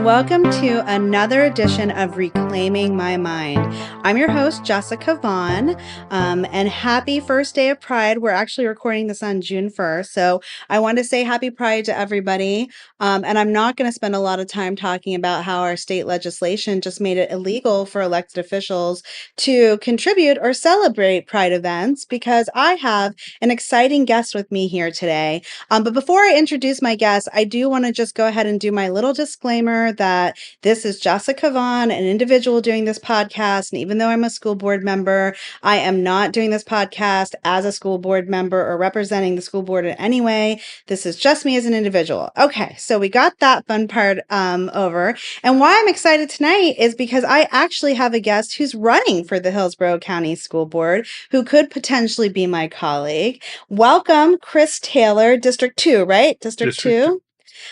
welcome to another edition of Reclaiming My Mind. I'm your host, Jessica Vaughn, and happy first day of Pride. We're actually recording this on June 1st, so I want to say happy Pride to everybody, and I'm not going to spend a lot of time talking about how our state legislation just made it illegal for elected officials to contribute or celebrate Pride events, because I have an exciting guest with me here today. But before I introduce my guest, I do want to just go ahead and do my little disclaimer that this is Jessica Vaughn, an individual doing this podcast. And even though I'm a school board member, I am not doing this podcast as a school board member or representing the school board in any way. This is just me as an individual. Okay, so we got that fun part over. And why I'm excited tonight is because I actually have a guest who's running for the Hillsborough County School Board who could potentially be my colleague. Welcome, Chris Taylor, District 2, right? District 2?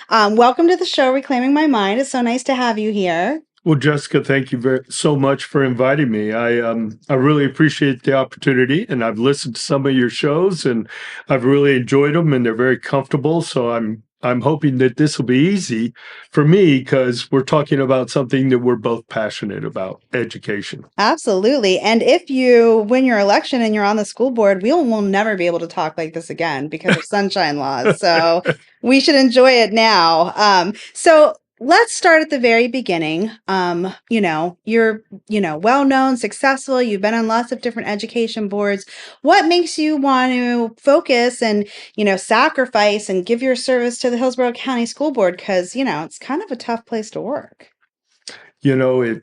Welcome to the show, Reclaiming My Mind. It's so nice to have you here. Well, Jessica, thank you so much for inviting me. I really appreciate the opportunity, and I've listened to some of your shows, and I've really enjoyed them, and they're very comfortable. So I'm hoping that this will be easy for me because we're talking about something that we're both passionate about, education. Absolutely. And if you win your election and you're on the school board, will never be able to talk like this again because of sunshine laws. So we should enjoy it now. So let's start at the very beginning. You're, well-known, successful. You've been on lots of different education boards. What makes you want to focus and, sacrifice and give your service to the Hillsborough County School Board? Because, it's kind of a tough place to work. I've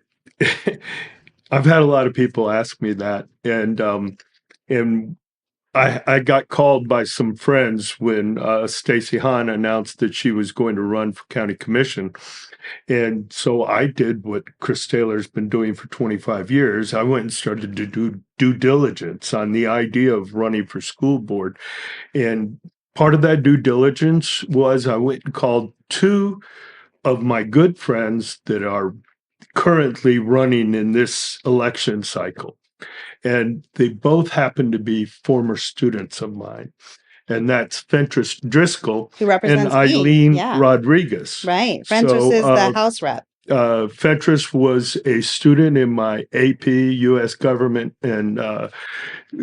had a lot of people ask me that, and I got called by some friends when Stacey Hahn announced that she was going to run for county commission. And so I did what Chris Taylor's been doing for 25 years. I went and started to do due diligence on the idea of running for school board. And part of that due diligence was I went and called two of my good friends that are currently running in this election cycle. And they both happen to be former students of mine. And that's Fentress Driscoll and Eileen Rodriguez. Right. Fentress is the House rep. Fentress was a student in my AP U.S. government and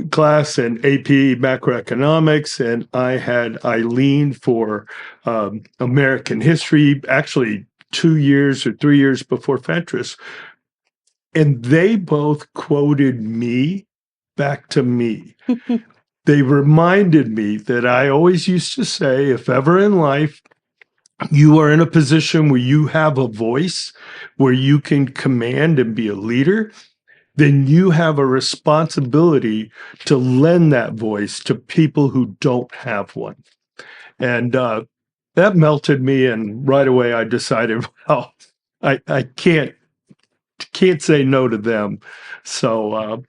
class and AP macroeconomics. And I had Eileen for American history, actually 2 years or 3 years before Fentress. And they both quoted me back to me. They reminded me that I always used to say, if ever in life you are in a position where you have a voice, where you can command and be a leader, then you have a responsibility to lend that voice to people who don't have one. And that melted me. And right away I decided, well, I can't say no to them. So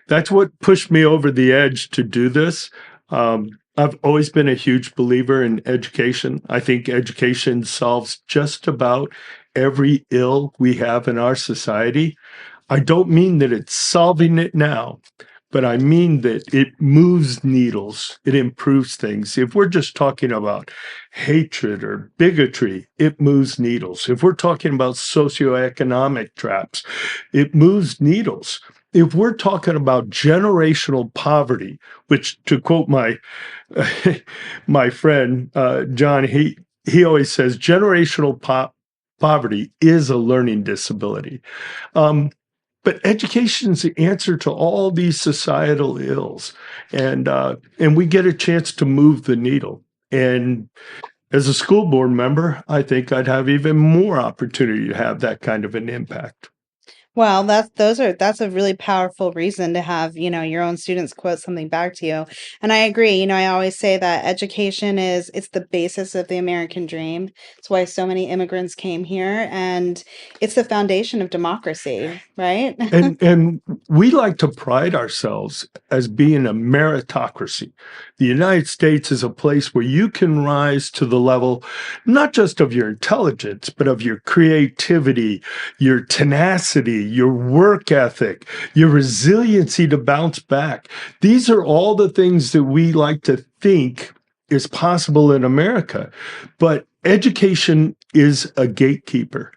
that's what pushed me over the edge to do this. I've always been a huge believer in education. I think education solves just about every ill we have in our society. I don't mean that it's solving it now, but I mean that it moves needles. It improves things. If we're just talking about hatred or bigotry, it moves needles. If we're talking about socioeconomic traps, it moves needles. If we're talking about generational poverty, which, to quote my friend John, he always says generational poverty is a learning disability. But education's the answer to all these societal ills, and we get a chance to move the needle. And as a school board member, I think I'd have even more opportunity to have that kind of an impact. Well, that's a really powerful reason to have, your own students quote something back to you. And I agree. I always say that education it's the basis of the American dream. It's why so many immigrants came here, and it's the foundation of democracy, right? And we like to pride ourselves as being a meritocracy. The United States is a place where you can rise to the level, not just of your intelligence, but of your creativity, your tenacity, your work ethic, your resiliency to bounce back. These are all the things that we like to think is possible in America. But education is a gatekeeper.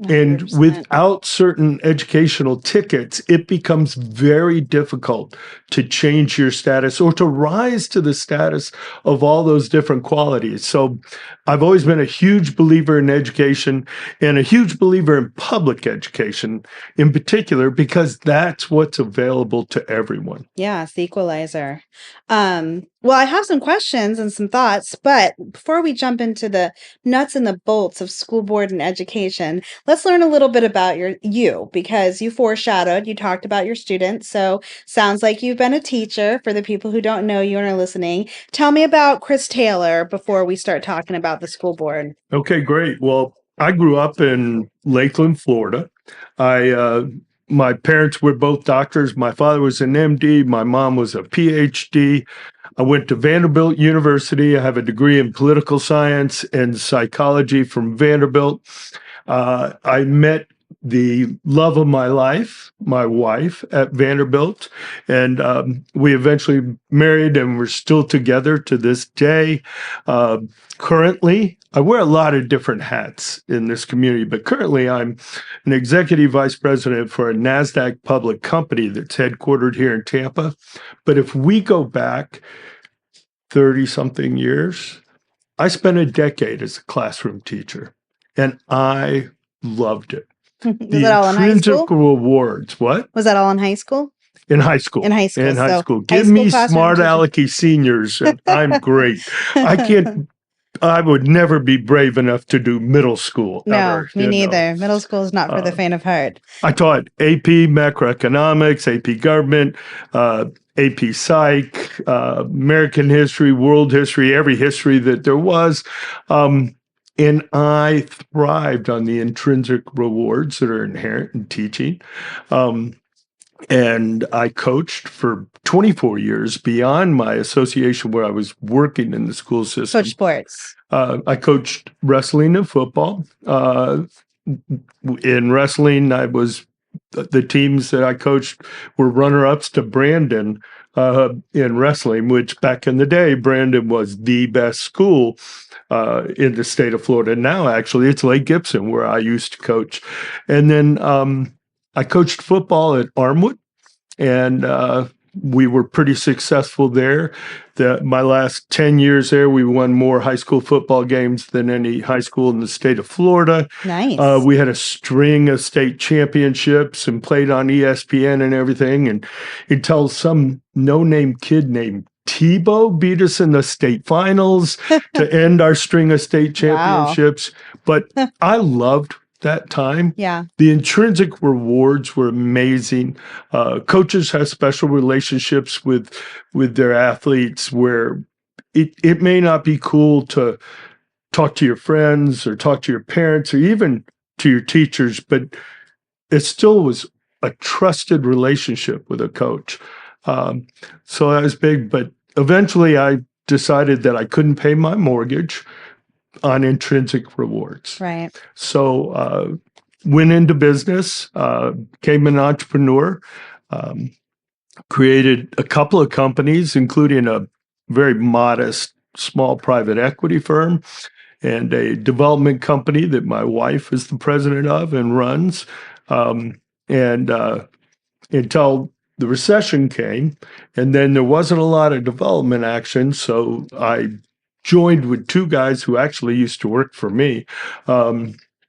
And 100%. without certain educational tickets, it becomes very difficult to change your status or to rise to the status of all those different qualities. So I've always been a huge believer in education and a huge believer in public education in particular, because that's what's available to everyone. Yeah, it's the equalizer. Well, I have some questions and some thoughts, but before we jump into the nuts and the bolts of school board and education, let's learn a little bit about you because you foreshadowed, you talked about your students. So sounds like you've been a teacher for the people who don't know you and are listening. Tell me about Chris Taylor before we start talking about the school board. Okay, great. Well, I grew up in Lakeland, Florida. My parents were both doctors. My father was an MD. My mom was a PhD. I went to Vanderbilt University. I have a degree in political science and psychology from Vanderbilt. I met the love of my life, my wife, at Vanderbilt, and we eventually married, and we're still together to this day. Currently, I wear a lot of different hats in this community, but currently I'm an executive vice president for a NASDAQ public company that's headquartered here in Tampa. But if we go back 30-something years, I spent a decade as a classroom teacher, and I loved it. Was The that all in high school? intrinsic rewards. What? Was that all in high school? In high school. In high school. In high So school. high Give school me classroom smart teacher. alecky seniors, and I'm great. I would never be brave enough to do middle school. No, ever, me you know. neither. Middle school is not for the faint of heart. I taught AP macroeconomics, AP government, AP psych, American history, world history, every history that there was. And I thrived on the intrinsic rewards that are inherent in teaching. And I coached for 24 years beyond my association where I was working in the school system. Coach sports. I coached wrestling and football. In wrestling, the teams that I coached were runner-ups to Brandon in wrestling, which back in the day, Brandon was the best school in the state of Florida. Now, actually, it's Lake Gibson where I used to coach. And then I coached football at Armwood, and we were pretty successful there. My last 10 years there, we won more high school football games than any high school in the state of Florida. Nice. We had a string of state championships and played on ESPN and everything. And until some no-name kid named Tebow beat us in the state finals to end our string of state championships. But I loved that time. Yeah. The intrinsic rewards were amazing. Coaches have special relationships with their athletes where it may not be cool to talk to your friends or talk to your parents or even to your teachers, but it still was a trusted relationship with a coach. So that was big. But eventually I decided that I couldn't pay my mortgage on intrinsic rewards. Right. So went into business, became an entrepreneur, created a couple of companies, including a very modest small private equity firm and a development company that my wife is the president of and runs. Until the recession came, and then there wasn't a lot of development action, so I joined with two guys who actually used to work for me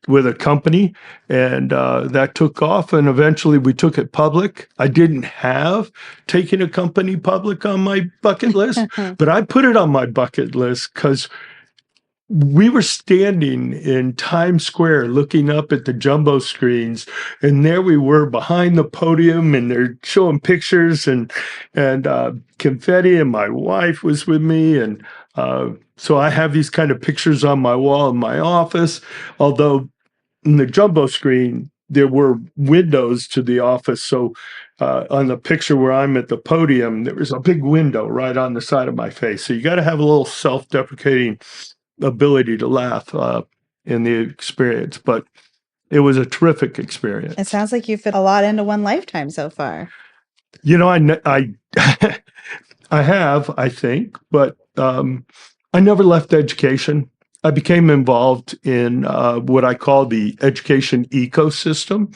with a company, and that took off, and eventually we took it public. I didn't have taking a company public on my bucket list, but I put it on my bucket list because we were standing in Times Square looking up at the jumbo screens, and there we were behind the podium, and they're showing pictures and confetti, and my wife was with me, and so I have these kind of pictures on my wall in my office, although in the jumbo screen, there were windows to the office. So on the picture where I'm at the podium, there was a big window right on the side of my face. So you got to have a little self-deprecating ability to laugh in the experience. But it was a terrific experience. It sounds like you fit a lot into one lifetime so far. You know, I I have, I think, but I never left education. I became involved in what I call the education ecosystem.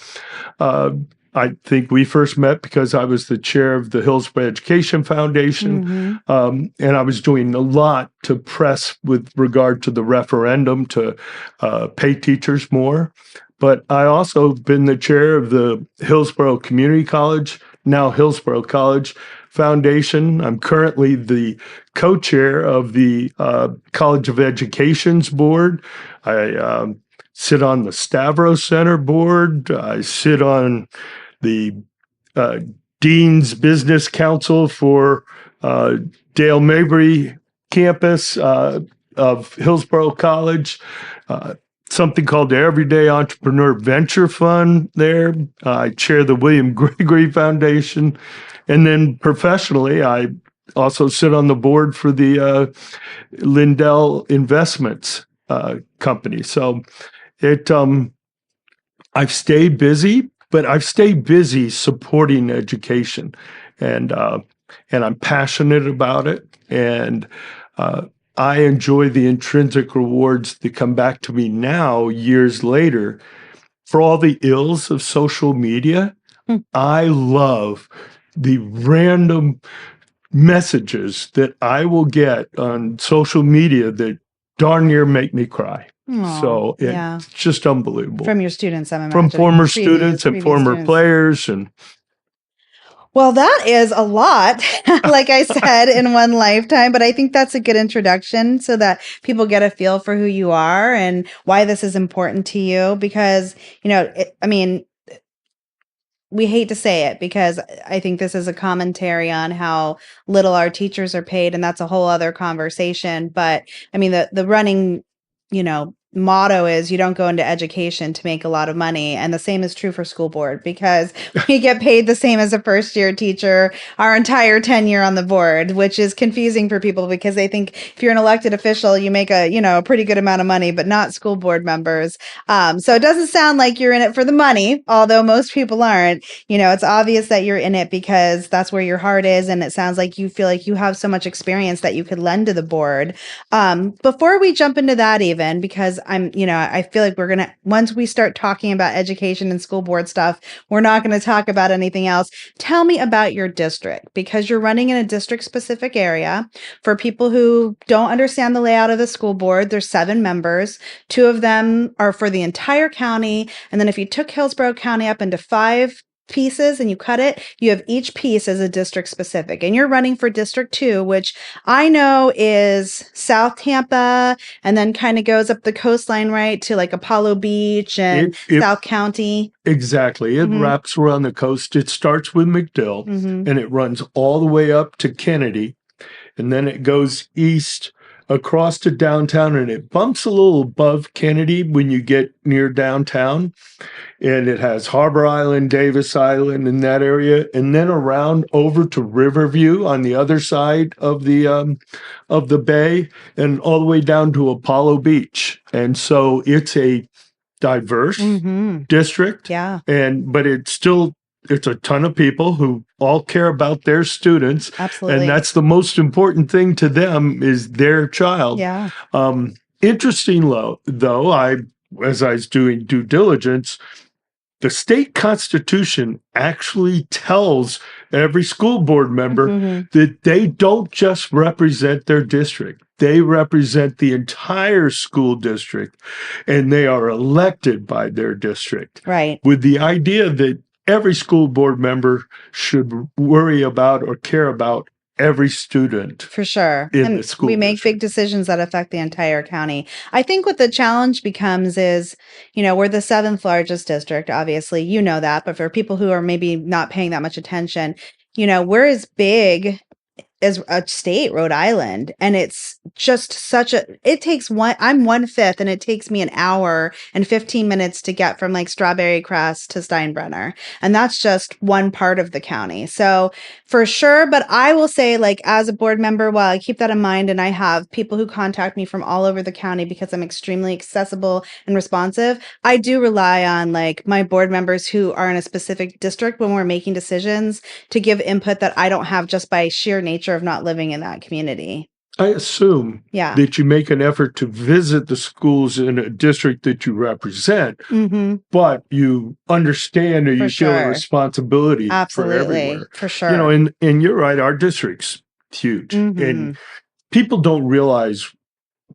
Uh, I think we first met because I was the chair of the Hillsborough Education Foundation, and I was doing a lot to press with regard to the referendum to pay teachers more. But I also been the chair of the Hillsborough Community College, now Hillsborough College Foundation. I'm currently the co-chair of the College of Education's board. I sit on the Stavros Center board. I sit on the Dean's Business Council for Dale Mabry campus of Hillsborough College. Something called the Everyday Entrepreneur Venture Fund there. I chair the William Gregory Foundation. And then professionally, I also sit on the board for the Lindell Investments company. So I've stayed busy, but I've stayed busy supporting education, and I'm passionate about it, and I enjoy the intrinsic rewards that come back to me now, years later, for all the ills of social media. I love the random messages that I will get on social media that darn near make me cry. Aw, So yeah. it's just unbelievable. From your students, I'm From imagining. former students and Previous former students. players. And Well, that is a lot, like I said, in one lifetime. But I think that's a good introduction so that people get a feel for who you are and why this is important to you. Because, we hate to say it because I think this is a commentary on how little our teachers are paid, and that's a whole other conversation. But I mean, the running, motto is you don't go into education to make a lot of money. And the same is true for school board because we get paid the same as a first year teacher our entire tenure on the board, which is confusing for people because they think if you're an elected official, you make a pretty good amount of money, but not school board members. So it doesn't sound like you're in it for the money, although most people aren't. It's obvious that you're in it because that's where your heart is. And it sounds like you feel like you have so much experience that you could lend to the board. Before we jump into that even, because I feel like once we start talking about education and school board stuff, we're not going to talk about anything else. Tell me about your district, because you're running in a district specific area. For people who don't understand the layout of the school board, there's 7 members. 2 of them are for the entire county. And then if you took Hillsborough County up into 5 pieces and you cut it, you have each piece as a district specific, and you're running for District 2, which I know is South Tampa and then kind of goes up the coastline, right, to like Apollo Beach and South County. Exactly. It wraps around the coast. It starts with McDill and it runs all the way up to Kennedy, and then it goes east across to downtown, and it bumps a little above Kennedy when you get near downtown. And it has Harbor Island, Davis Island in that area, and then around over to Riverview on the other side of the bay, and all the way down to Apollo Beach. And so it's a diverse district, but it's a ton of people who all care about their students. Absolutely. And that's the most important thing to them is their child. Yeah. Interesting, though, as I was doing due diligence, the state constitution actually tells every school board member that they don't just represent their district. They represent the entire school district, and they are elected by their district. Right. With the idea that every school board member should worry about or care about every student. For sure. In the school we make district. big decisions that affect the entire county. I think what the challenge becomes is, we're the 7th largest district, obviously, that, but for people who are maybe not paying that much attention, we're as big as a state, Rhode Island. And it's just it takes I'm 1/5 and it takes me an hour and 15 minutes to get from like Strawberry Crest to Steinbrenner. And that's just one part of the county. So for sure. But I will say, like, as a board member, while I keep that in mind, and I have people who contact me from all over the county because I'm extremely accessible and responsive, I do rely on like my board members who are in a specific district when we're making decisions to give input that I don't have just by sheer nature of not living in that community. I assume Yeah. that you make an effort to visit the schools in a district that you represent, Mm-hmm. but you understand or For you feel a sure. responsibility for Absolutely. everywhere. For sure. And you're right, our district's huge. Mm-hmm. And people don't realize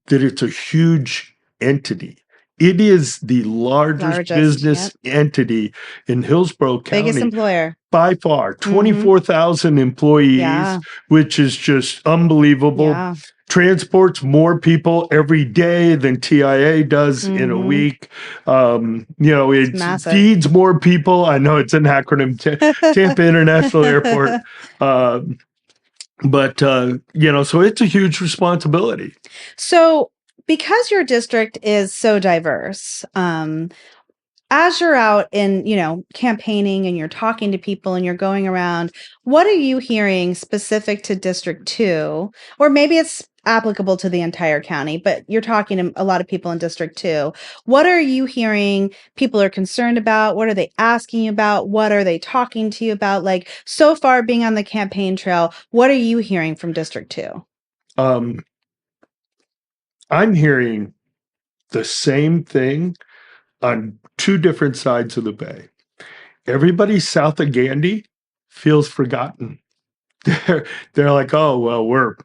that it's a huge entity. It is the largest Largest. business Yep. entity in Hillsborough Biggest County employer. by far, Mm-hmm. 24,000 employees, Yeah. which is just unbelievable. Yeah. Transports more people every day than TIA does in a Mm-hmm. week. It Massive. feeds more people. I know it's an acronym, Tampa International Airport. So it's a huge responsibility. So, because your district is so diverse, as you're out in, campaigning and you're talking to people and you're going around, what are you hearing specific to District 2? Or maybe it's applicable to the entire county, but you're talking to a lot of people in District 2. What are you hearing people are concerned about? What are they asking you about? What are they talking to you about? Like, so far being on the campaign trail, what are you hearing from District 2? Um, I'm hearing the same thing on two different sides of the bay. Everybody south of Gandy feels forgotten. They're like, oh well, we're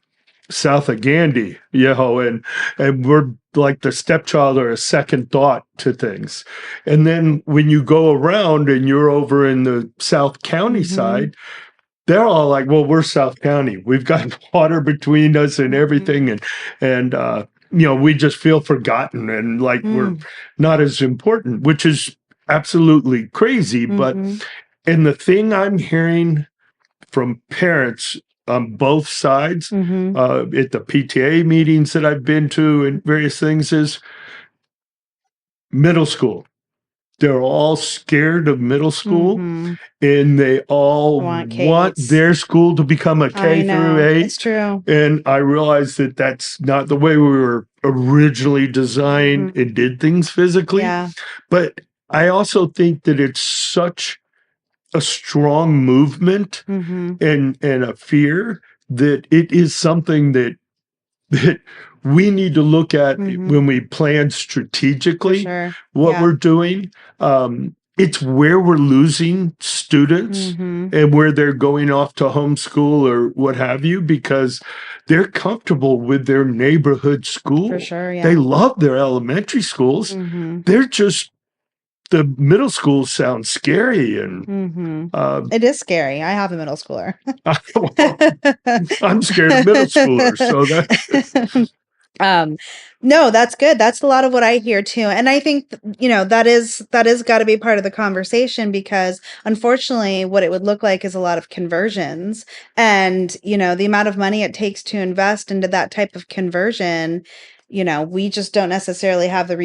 south of Gandy, and we're like the stepchild or a second thought to things. And then when you go around and you're over in the South County Mm-hmm. side, they're all like, well, we're South County. We've got water between us and everything. And we just feel forgotten and like we're not as important, which is absolutely crazy. But, Mm-hmm. and the thing I'm hearing from parents on both sides Mm-hmm. at the PTA meetings that I've been to and various things is middle school. They're all scared of middle school. Mm-hmm. And they all Want want K-8s. their school to become a I K through know. 8. It's true. And I realized that that's not the way we were originally designed and did things physically. Yeah. But I also think that it's such a strong movement Mm-hmm. and a fear that it is something that we need to look at when we plan For strategically sure. what Yeah. we're doing. It's where we're losing students Mm-hmm. and where they're going off to homeschool or what have you, because they're comfortable with their neighborhood school. For sure. Yeah. They love their elementary schools. Mm-hmm. They're just, the middle schools sound scary. And Mm-hmm. It is scary. I have a middle schooler. I'm scared of middle schoolers. So that. No, that's good. That's a lot of what I hear too. And I think, that is got to be part of the conversation, because unfortunately what it would look like is a lot of conversions, and, the amount of money it takes to invest into that type of conversion, we just don't necessarily have the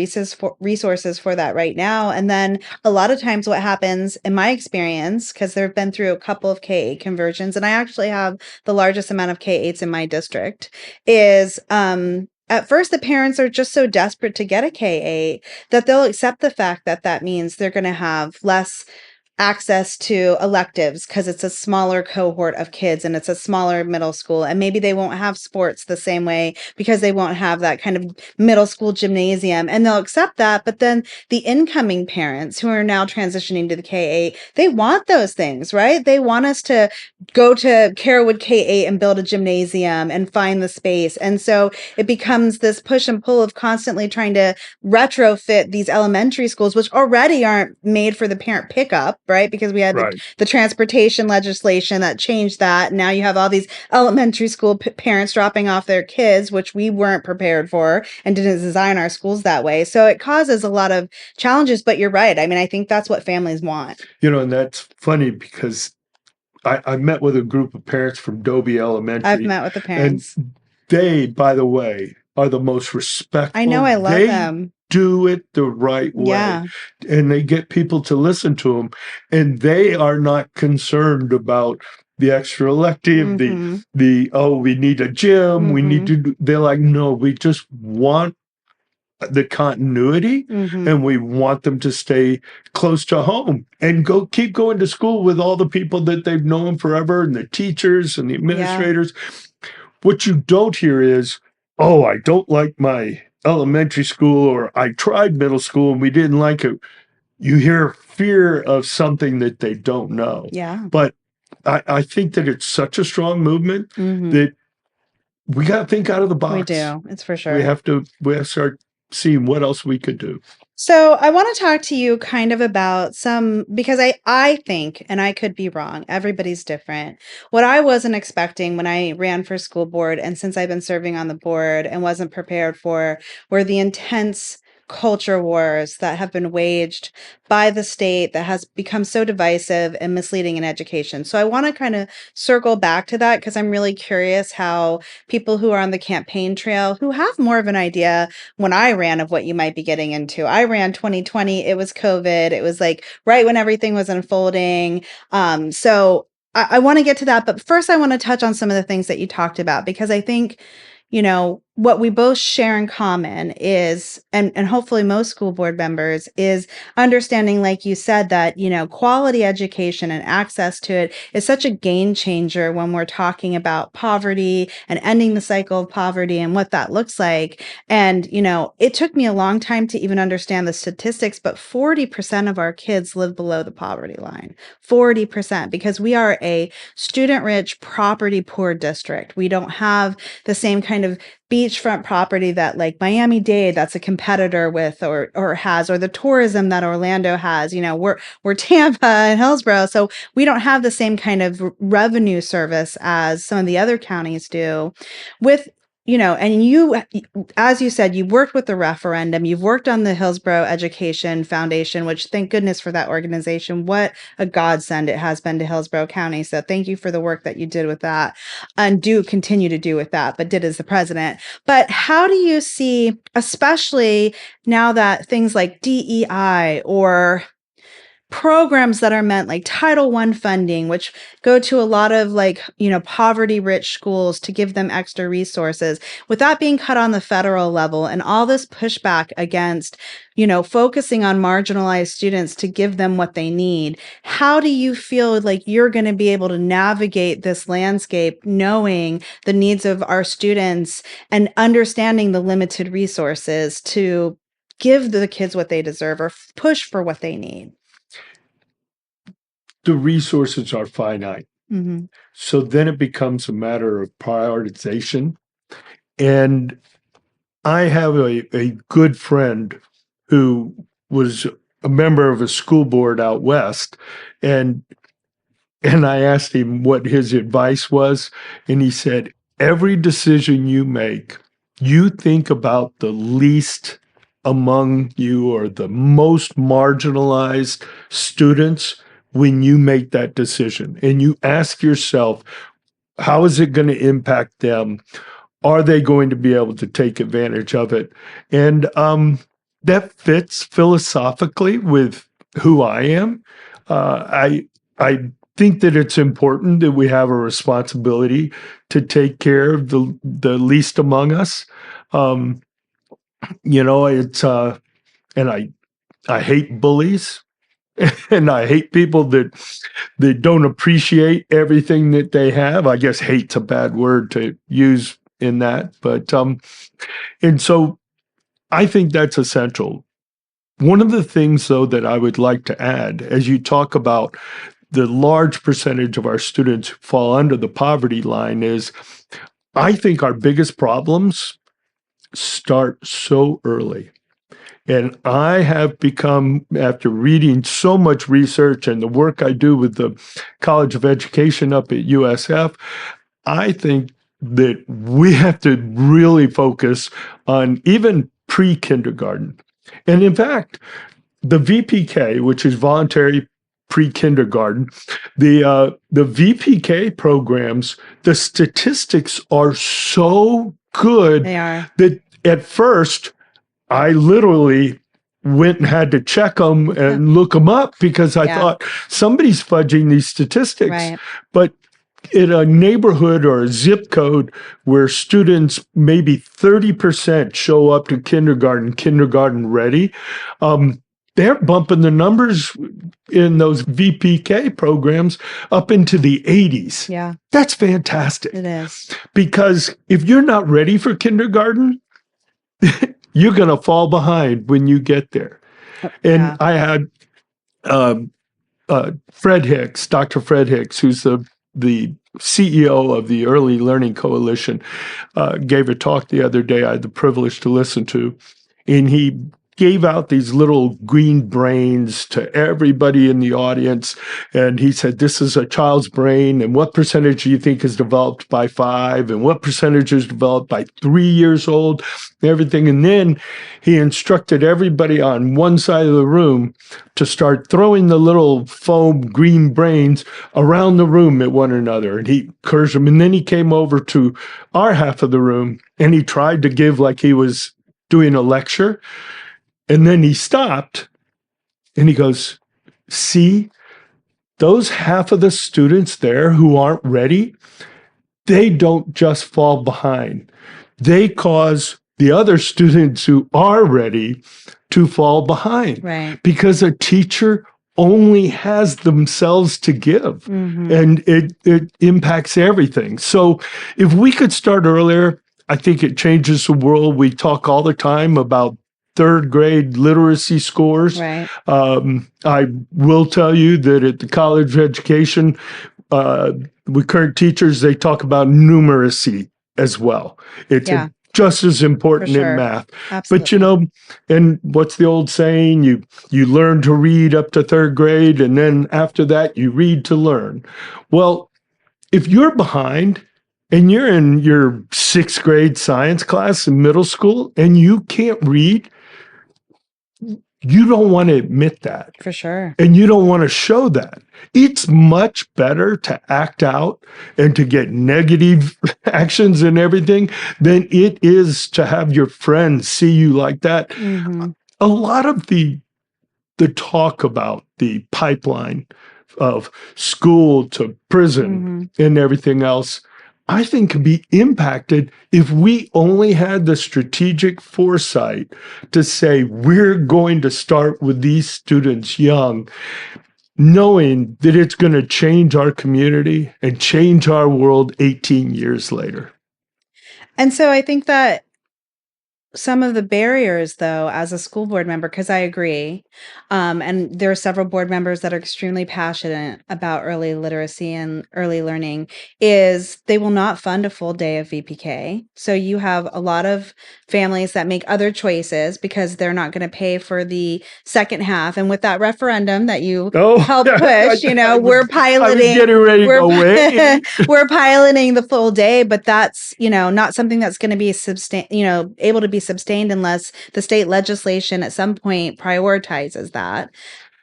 resources for that right now. And then a lot of times what happens in my experience, because there have been through a couple of K-8 conversions, and I actually have the largest amount of K-8s in my district, is at first the parents are just so desperate to get a K-8 that they'll accept the fact that that means they're going to have less access to electives because it's a smaller cohort of kids and it's a smaller middle school, and maybe they won't have sports the same way because they won't have that kind of middle school gymnasium, and they'll accept that. But then the incoming parents who are now transitioning to the K-8, they want those things, right? They want us to go to Carrollwood K-8 and build a gymnasium and find the space. And so it becomes this push and pull of constantly trying to retrofit these elementary schools, which already aren't made for the parent pickup, right? Because we had the transportation legislation that changed that. Now you have all these elementary school parents dropping off their kids, which we weren't prepared for and didn't design our schools that way. So it causes a lot of challenges, but you're right. I mean, I think that's what families want. And that's funny because I met with a group of parents from Dobie Elementary. I've met with the parents. And they, by the way, are the most respectful. I know, I love them. Do it the right way. Yeah. And they get people to listen to them. And they are not concerned about the extra elective, we need a gym, we need to, they're like, no, we just want the continuity and we want them to stay close to home and keep going to school with all the people that they've known forever and the teachers and the administrators. What you don't hear is, oh, I don't like my elementary school, or I tried middle school and we didn't like it. You hear fear of something that they don't know. Yeah. But I think that it's such a strong movement Mhm. that we got to think out of the We box. do. It's for We sure. have to start seeing what else we could do. So I want to talk to you kind of about some, because I think, and I could be wrong, everybody's different. What I wasn't expecting when I ran for school board, and since I've been serving on the board and wasn't prepared for, were the intense culture wars that have been waged by the state that has become so divisive and misleading in education. So I want to kind of circle back to that, because I'm really curious how people who are on the campaign trail, who have more of an idea when I ran of what you might be getting into. I ran 2020. It was COVID. It was like right when everything was unfolding. So I want to get to that. But first, I want to touch on some of the things that you talked about, because I think, what we both share in common is, and hopefully most school board members, is understanding, like you said, that, quality education and access to it is such a game changer when we're talking about poverty and ending the cycle of poverty and what that looks like. And, it took me a long time to even understand the statistics, but 40% of our kids live below the poverty line. 40%, because we are a student rich, property poor district. We don't have the same kind of beachfront property that like Miami-Dade, that's a competitor with or has, or the tourism that Orlando has. We're Tampa and Hillsborough, so we don't have the same kind of revenue service as some of the other counties do. With and you, as you said, you worked with the referendum, you've worked on the Hillsborough Education Foundation, which thank goodness for that organization. What a godsend it has been to Hillsborough County. So thank you for the work that you did with that, and do continue to do with that, but did as the president. But how do you see, especially now that things like DEI or programs that are meant like Title I funding, which go to a lot of poverty rich schools to give them extra resources, with that being cut on the federal level and all this pushback against, focusing on marginalized students to give them what they need? How do you feel like you're going to be able to navigate this landscape, knowing the needs of our students and understanding the limited resources to give the kids what they deserve or push for what they need? The resources are finite. Mm-hmm. So then it becomes a matter of prioritization. And I have a good friend who was a member of a school board out west, and I asked him what his advice was, and he said, every decision you make, you think about the least among you or the most marginalized students when you make that decision. And you ask yourself, how is it going to impact them? Are they going to be able to take advantage of it? And that fits philosophically with who I am. I think that it's important that we have a responsibility to take care of the least among us. It's and I hate bullies. And I hate people that don't appreciate everything that they have. I guess hate's a bad word to use in that, but and so I think that's essential. One of the things, though, that I would like to add, as you talk about the large percentage of our students who fall under the poverty line, is I think our biggest problems start so early. And I have become, after reading so much research and the work I do with the College of Education up at USF, I think that we have to really focus on even pre-kindergarten. And in fact, the VPK, which is voluntary pre-kindergarten, the VPK programs, the statistics are so good that at first, I literally went and had to check them and look them up, because I thought somebody's fudging these statistics. Right. But in a neighborhood or a zip code where students, maybe 30% show up to kindergarten ready, they're bumping the numbers in those VPK programs up into the 80s. Yeah. That's fantastic. It is. Because if you're not ready for kindergarten, you're going to fall behind when you get there. And I had Fred Hicks, Dr. Fred Hicks, who's the CEO of the Early Learning Coalition, gave a talk the other day I had the privilege to listen to, and he gave out these little green brains to everybody in the audience. And he said, this is a child's brain. And what percentage do you think is developed by 5? And what percentage is developed by 3 years old? And everything. And then he instructed everybody on one side of the room to start throwing the little foam green brains around the room at one another. And he encouraged them. And then he came over to our half of the room and he tried to give like he was doing a lecture. And then he stopped and he goes, see, those half of the students there who aren't ready, they don't just fall behind. They cause the other students who are ready to fall behind. Right. Because a teacher only has themselves to give. And it impacts everything. So if we could start earlier, I think it changes the world. We talk all the time about third grade literacy scores. Right. I will tell you that at the College of Education, with current teachers, they talk about numeracy as well. It's just as important in math. Absolutely. But, and what's the old saying? You learn to read up to third grade, and then after that, you read to learn. Well, if you're behind, and you're in your 6th grade science class in middle school and you can't read, you don't want to admit that. For sure. And you don't want to show that. It's much better to act out and to get negative actions and everything than it is to have your friends see you like that. A lot of the talk about the pipeline of school to prison and everything else, I think can be impacted if we only had the strategic foresight to say, we're going to start with these students young, knowing that it's going to change our community and change our world 18 years later. And so I think that some of the barriers, though, as a school board member, because I agree, and there are several board members that are extremely passionate about early literacy and early learning, is they will not fund a full day of VPK. So you have a lot of families that make other choices because they're not going to pay for the second half. And with that referendum that you helped push, we're piloting. I was getting ready to go away. We're piloting the full day, but that's, not something that's going to be able to be sustained unless the state legislation at some point prioritizes that.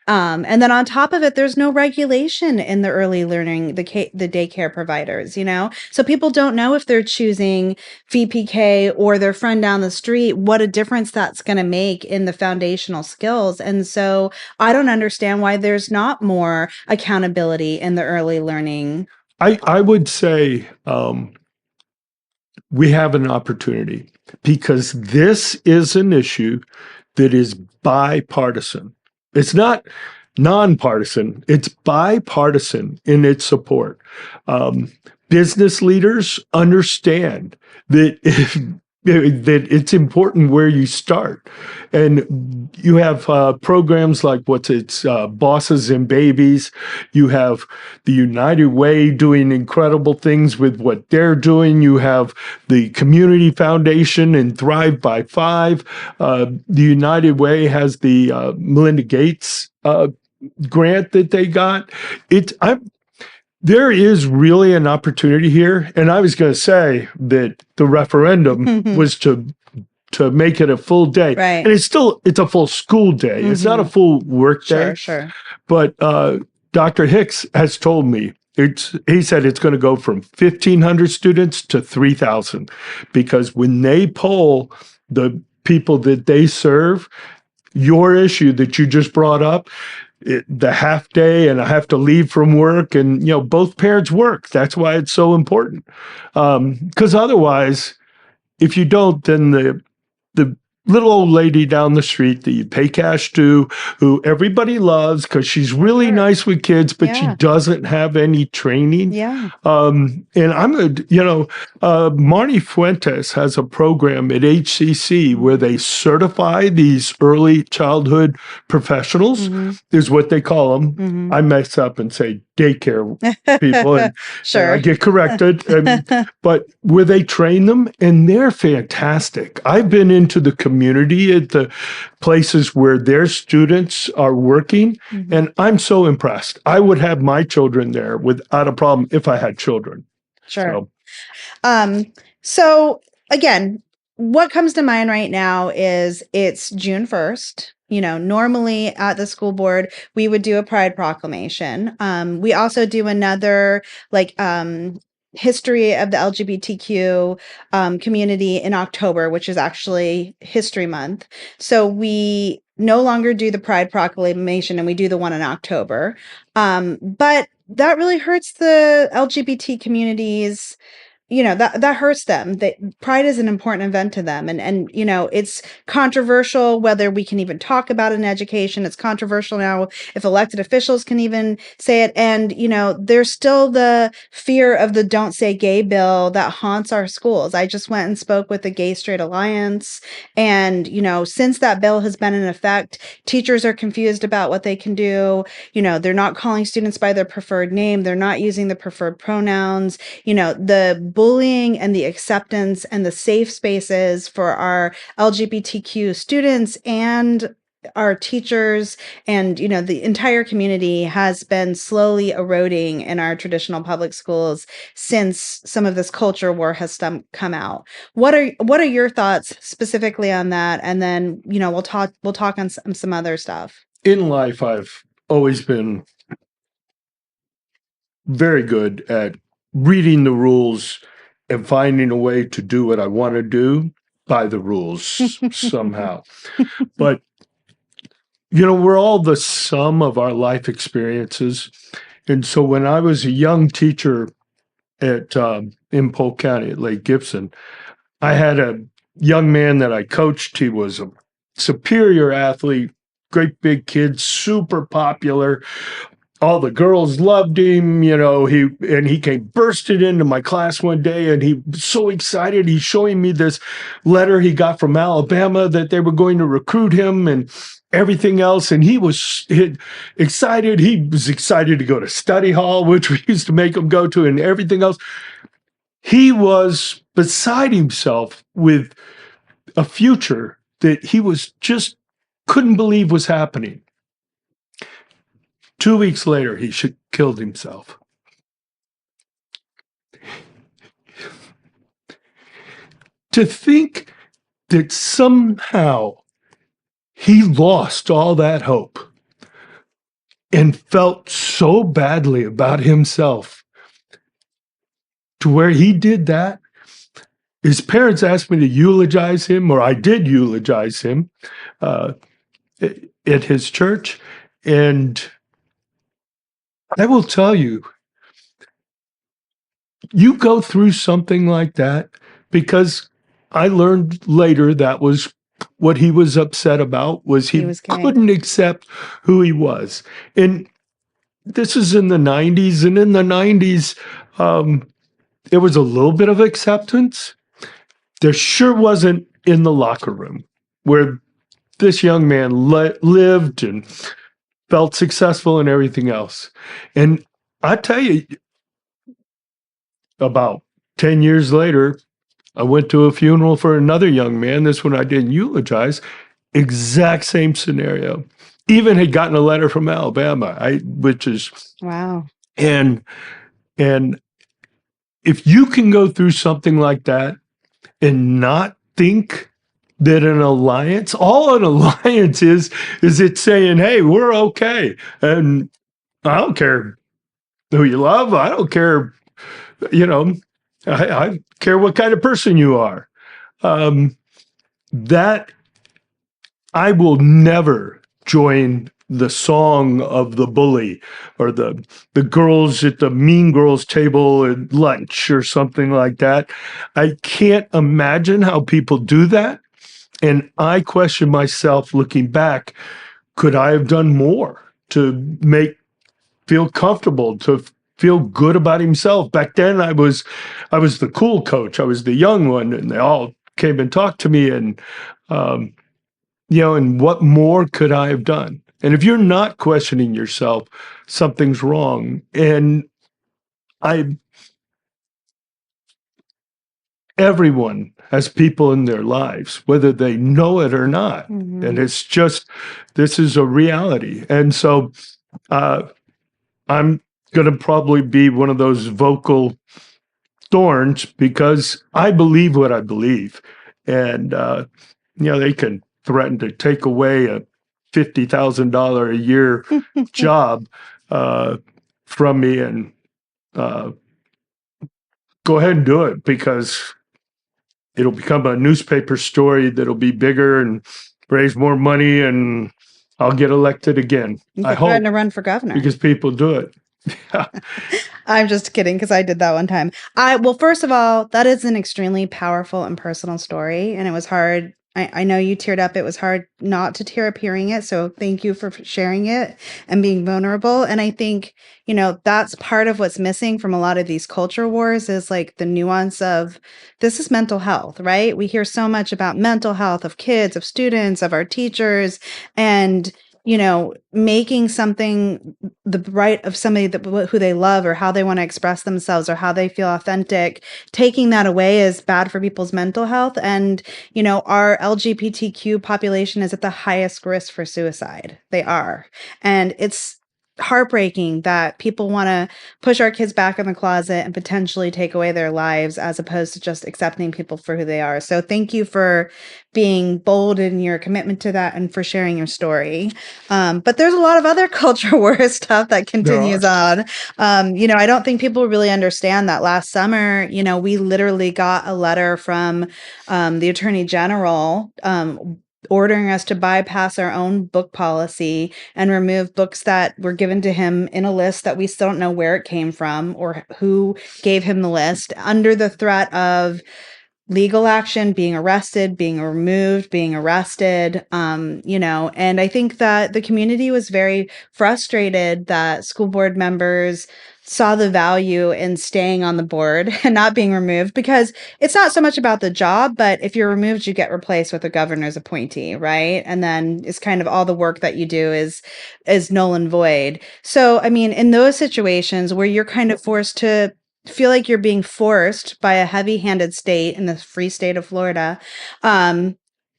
And then on top of it, there's no regulation in the early learning, the daycare providers, so people don't know if they're choosing VPK or their friend down the street, what a difference that's going to make in the foundational skills. And so I don't understand why there's not more accountability in the early learning. I would say we have an opportunity because this is an issue that is bipartisan. It's not nonpartisan, it's bipartisan in its support. Business leaders understand that that it's important where you start. And you have programs like Bosses and Babies. You have the United Way doing incredible things with what they're doing. You have the Community Foundation and Thrive by 5. The United Way has the Melinda Gates grant that they got. There is really an opportunity here. And I was going to say that the referendum was to make it a full day. Right. And it's a full school day. It's not a full work day. Sure. But Dr. Hicks has told me, he said it's going to go from 1,500 students to 3,000. Because when they poll the people that they serve, your issue that you just brought up, the half day and I have to leave from work and, both parents work. That's why it's so important. Because otherwise, if you don't, then the little old lady down the street that you pay cash to, who everybody loves because she's really Sure. nice with kids, but she Yeah. doesn't have any training. Yeah. And Marnie Fuentes has a program at HCC where they certify these early childhood professionals, is what they call them. I mess up and say daycare people, and Sure. I get corrected. But where they train them, and they're fantastic. I've been into the community at the places where their students are working, and I'm so impressed. I would have my children there without a problem if I had children. Sure. So again, what comes to mind right now is it's June 1st. Normally at the school board, we would do a Pride proclamation. We also do another history of the LGBTQ community in October, which is actually History Month. So we no longer do the Pride proclamation and we do the one in October. But that really hurts the LGBT communities. That hurts them. Pride is an important event to them. And it's controversial whether we can even talk about it in education. It's controversial now if elected officials can even say it. And, there's still the fear of the Don't Say Gay bill that haunts our schools. I just went and spoke with the Gay Straight Alliance. And, since that bill has been in effect, teachers are confused about what they can do. They're not calling students by their preferred name. They're not using the preferred pronouns. The bullying and the acceptance and the safe spaces for our LGBTQ students and our teachers and the entire community has been slowly eroding in our traditional public schools since some of this culture war has come out. What are your thoughts specifically on that? And then we'll talk on some other stuff. In life, I've always been very good at reading the rules and finding a way to do what I want to do by the rules somehow. But, we're all the sum of our life experiences. And so when I was a young teacher in Polk County at Lake Gibson, I had a young man that I coached. He was a superior athlete, great big kid, super popular. All the girls loved him, he came bursting into my class one day and he was so excited. He's showing me this letter he got from Alabama that they were going to recruit him and everything else. And he was excited. He was excited to go to study hall, which we used to make him go to, and everything else. He was beside himself with a future that he was just couldn't believe was happening. 2 weeks later, he killed himself. To think that somehow he lost all that hope and felt so badly about himself to where he did that. His parents asked me to eulogize him, or I did eulogize him at his church. And I will tell you, you go through something like that, because I learned later that was what he was upset about, was he couldn't accept who he was. And this is in the 90s, and in the 90s, there was a little bit of acceptance. There sure wasn't in the locker room where this young man lived and felt successful and everything else. And I tell you, about 10 years later, I went to a funeral for another young man. This one I didn't eulogize. Exact same scenario. Even had gotten a letter from Alabama, which is wow. And if you can go through something like that and not think that an alliance, all an alliance is it saying, hey, we're okay. And I don't care who you love. I don't care, I care what kind of person you are. That I will never join the song of the bully or the girls at the mean girls table at lunch or something like that. I can't imagine how people do that. And I question myself looking back, could I have done more to feel comfortable, to feel good about himself? Back then I was the cool coach. I was the young one, and they all came and talked to me, and and what more could I have done? And if you're not questioning yourself, something's wrong. And everyone has people in their lives, whether they know it or not. Mm-hmm. And it's just, this is a reality. And so I'm going to probably be one of those vocal thorns because I believe what I believe. And, they can threaten to take away a $50,000 a year job from me, and go ahead and do it, because it'll become a newspaper story that'll be bigger and raise more money, and I'll get elected again. I hope to run for governor because people do it. I'm just kidding, because I did that one time. Well, first of all, that is an extremely powerful and personal story, and it was hard. I know you teared up. It was hard not to tear up hearing it. So thank you for sharing it and being vulnerable. And I think, that's part of what's missing from a lot of these culture wars is like the nuance of this is mental health, right? We hear so much about mental health of kids, of students, of our teachers, and making something the right of somebody who they love or how they want to express themselves or how they feel authentic, taking that away is bad for people's mental health. And, our LGBTQ population is at the highest risk for suicide. They are. And it's heartbreaking that people want to push our kids back in the closet and potentially take away their lives as opposed to just accepting people for who they are. So thank you for being bold in your commitment to that and for sharing your story. But there's a lot of other culture war stuff that continues on. I don't think people really understand that last summer, we literally got a letter from the Attorney General ordering us to bypass our own book policy and remove books that were given to him in a list that we still don't know where it came from or who gave him the list, under the threat of legal action, being arrested, being removed, being arrested, and I think that the community was very frustrated that school board members saw the value in staying on the board and not being removed, because it's not so much about the job, but if you're removed, you get replaced with a governor's appointee, right? And then it's kind of all the work that you do is null and void. So, I mean, in those situations where you're kind of forced to feel like you're being forced by a heavy-handed state in the free state of Florida,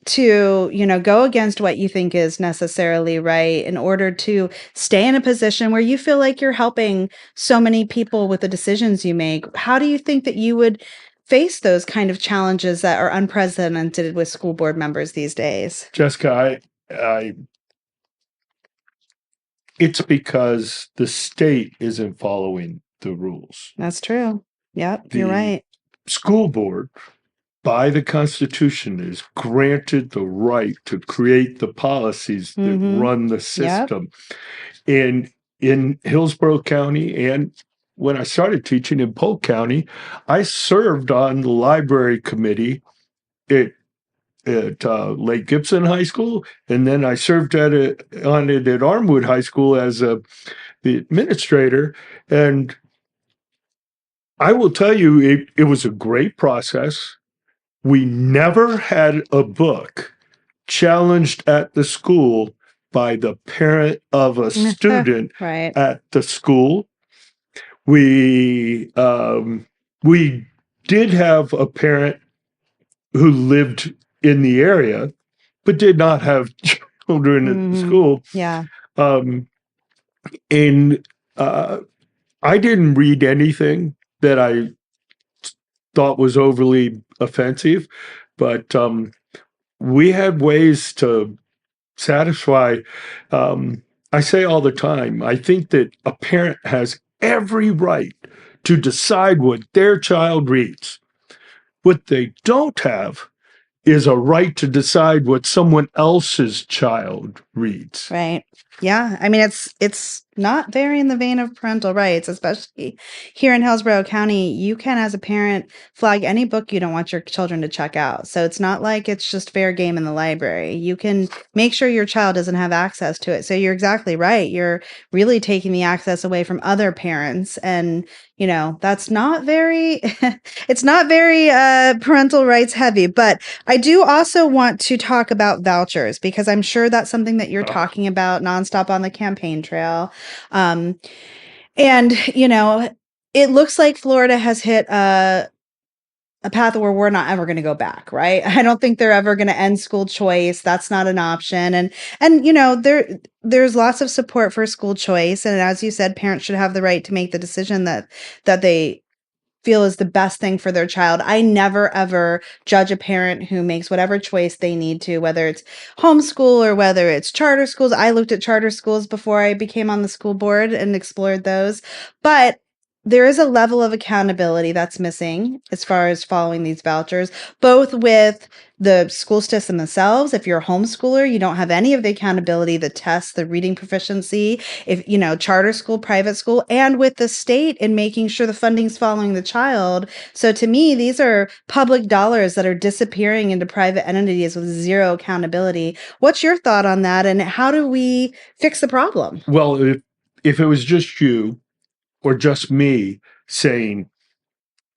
to, go against what you think is necessarily right in order to stay in a position where you feel like you're helping so many people with the decisions you make. How do you think that you would face those kind of challenges that are unprecedented with school board members these days? Jessica, it's because the state isn't following the rules. That's true. Yep, you're right. School board, by the Constitution, is granted the right to create the policies that run the system. Yep. And in Hillsborough County, and when I started teaching in Polk County, I served on the library committee at Lake Gibson High School, and then I served on it at Armwood High School as the administrator. And I will tell you, it was a great process. We never had a book challenged at the school by the parent of a student right. at the school. We did have a parent who lived in the area, but did not have children at the school. Yeah. And I didn't read anything that I thought was overly offensive, but we had ways to satisfy. I say all the time, I think that a parent has every right to decide what their child reads. What they don't have is a right to decide what someone else's child reads. Right. Yeah. I mean, it's not very in the vein of parental rights, especially here in Hillsborough County. You can, as a parent, flag any book you don't want your children to check out. So it's not like it's just fair game in the library. You can make sure your child doesn't have access to it. So you're exactly right. You're really taking the access away from other parents. And, that's not very, it's not very parental rights heavy. But I do also want to talk about vouchers, because I'm sure that's something that you're talking about nonstop on the campaign trail. And, it looks like Florida has hit a path where we're not ever going to go back, right? I don't think they're ever going to end school choice. That's not an option. And there's lots of support for school choice. And as you said, parents should have the right to make the decision that they feel is the best thing for their child. I never, ever judge a parent who makes whatever choice they need to, whether it's homeschool or whether it's charter schools. I looked at charter schools before I became on the school board and explored those. But there is a level of accountability that's missing as far as following these vouchers, both with the school system themselves. If you're a homeschooler, you don't have any of the accountability, the tests, the reading proficiency, if charter school, private school, and with the state in making sure the funding's following the child. So to me, these are public dollars that are disappearing into private entities with zero accountability. What's your thought on that, and how do we fix the problem? Well, if it was just you or just me saying,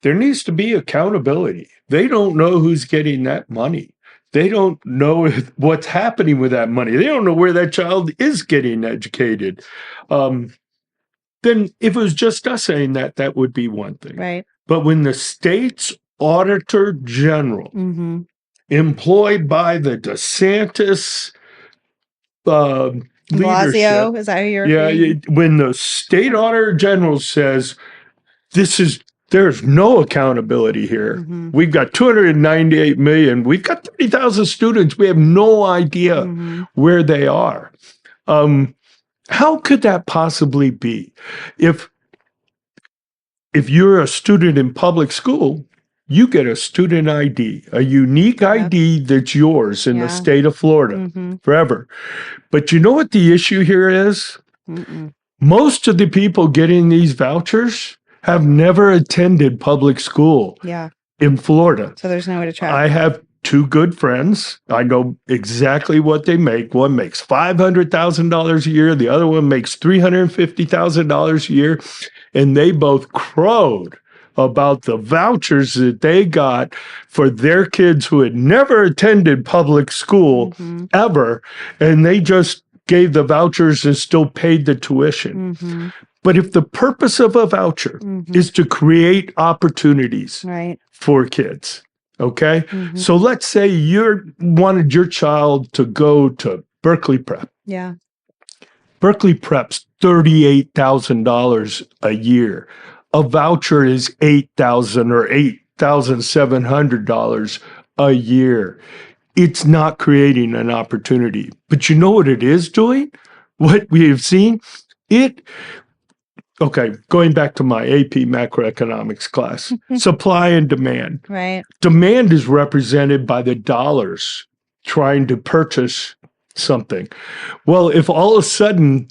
there needs to be accountability. They don't know who's getting that money. They don't know what's happening with that money. They don't know where that child is getting educated. Then if it was just us saying that, that would be one thing. Right. But when the state's auditor general, employed by the DeSantis Blasio, is that who you're when the state auditor general says, there's no accountability here. We've got 298 million. We've got 30,000 students. We have no idea where they are. How could that possibly be? If you're a student in public school, you get a student ID, a unique ID that's yours in the state of Florida forever. But you know what the issue here is? Most of the people getting these vouchers have never attended public school in Florida. So there's no way to track. I have two good friends. I know exactly what they make. One makes $500,000 a year. The other one makes $350,000 a year. And they both crowed about the vouchers that they got for their kids who had never attended public school ever. And they just gave the vouchers and still paid the tuition. But if the purpose of a voucher is to create opportunities for kids, okay? So let's say you wanted your child to go to Berkeley Prep. Yeah. Berkeley Prep's $38,000 a year. A voucher is $8,000 or $8,700 a year. It's not creating an opportunity. But you know what it is doing? What we have seen? Okay, going back to my AP macroeconomics class, supply and demand. Right. Demand is represented by the dollars trying to purchase something. Well, if all of a sudden,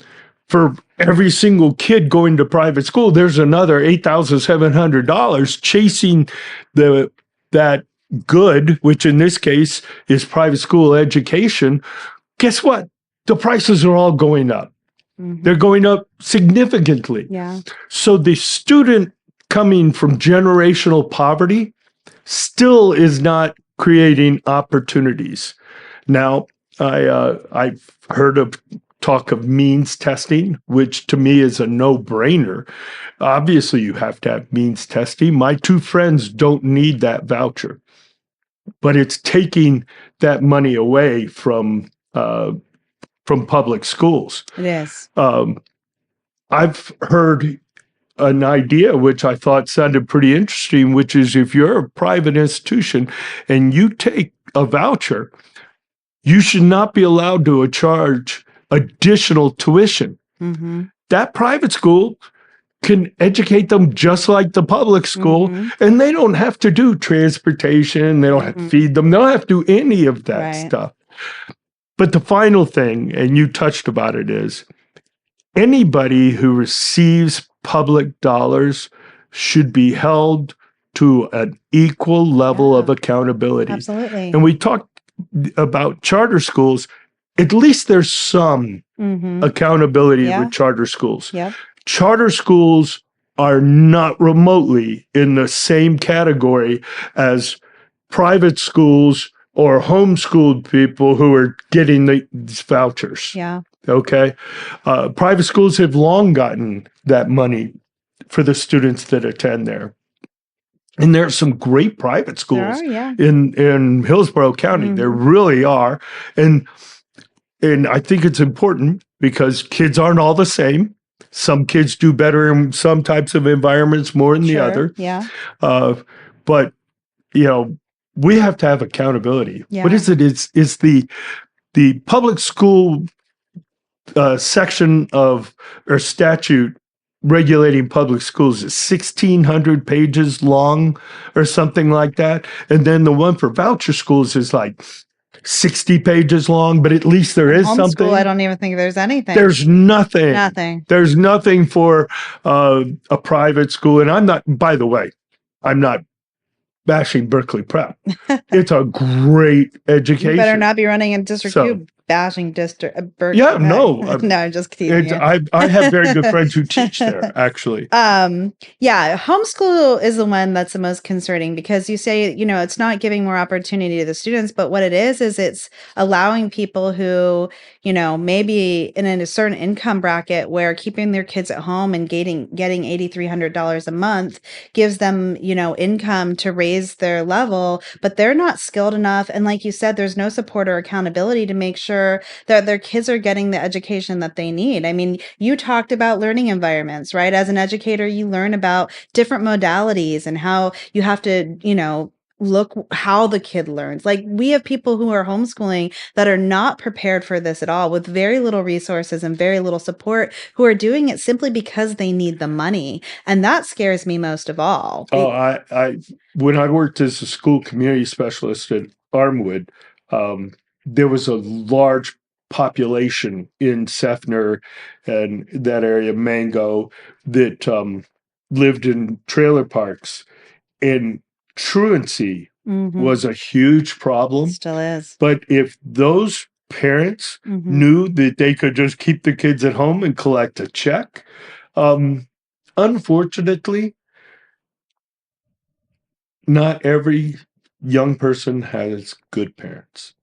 for every single kid going to private school, there's another $8,700 chasing that good, which in this case is private school education, guess what? The prices are all going up. They're going up significantly. Yeah. So the student coming from generational poverty still is not creating opportunities. Now, I've heard of talk of means testing, which to me is a no-brainer. Obviously, you have to have means testing. My two friends don't need that voucher, but it's taking that money away from public schools. It is. I've heard an idea which I thought sounded pretty interesting, which is if you're a private institution and you take a voucher, you should not be allowed to charge additional tuition. That private school can educate them just like the public school, and they don't have to do transportation. They don't have to feed them. They don't have to do any of that stuff. But the final thing, and you touched about it, is anybody who receives public dollars should be held to an equal level of accountability. Absolutely. And we talked about charter schools. At least there's some accountability with charter schools. Yep. Charter schools are not remotely in the same category as private schools or homeschooled people who are getting these vouchers. Yeah. Okay. Private schools have long gotten that money for the students that attend there. And there are some great private schools in Hillsborough County. There really are. And I think it's important because kids aren't all the same. Some kids do better in some types of environments more than the other. Yeah. But, we have to have accountability. Yeah. What is it? It's the public school section of or statute regulating public schools is 1,600 pages long or something like that. And then the one for voucher schools is like 60 pages long, but at least there is something. I don't even think there's anything. There's nothing. Nothing. There's nothing for a private school. And I'm not, by the way, I'm not bashing Berkeley Prep. It's a great education. You better not be running in District 2 bashing District Berkeley. Yeah, no. No, I'm just kidding. I have very good friends who teach there, actually. Homeschool is the one that's the most concerning because you say, it's not giving more opportunity to the students, but what it is it's allowing people who, maybe in a certain income bracket where keeping their kids at home and getting $8,300 a month gives them, income to raise their level, but they're not skilled enough. And like you said, there's no support or accountability to make sure that their kids are getting the education that they need. I mean, you talked about learning environments, right? As an educator, you learn about different modalities and how you have to, look how the kid learns. Like we have people who are homeschooling that are not prepared for this at all with very little resources and very little support who are doing it simply because they need the money. And that scares me most of all. When I worked as a school community specialist at Armwood, there was a large population in Seffner and that area, Mango, that lived in trailer parks. And truancy was a huge problem. Still is. But if those parents knew that they could just keep the kids at home and collect a check, unfortunately, not every young person has good parents.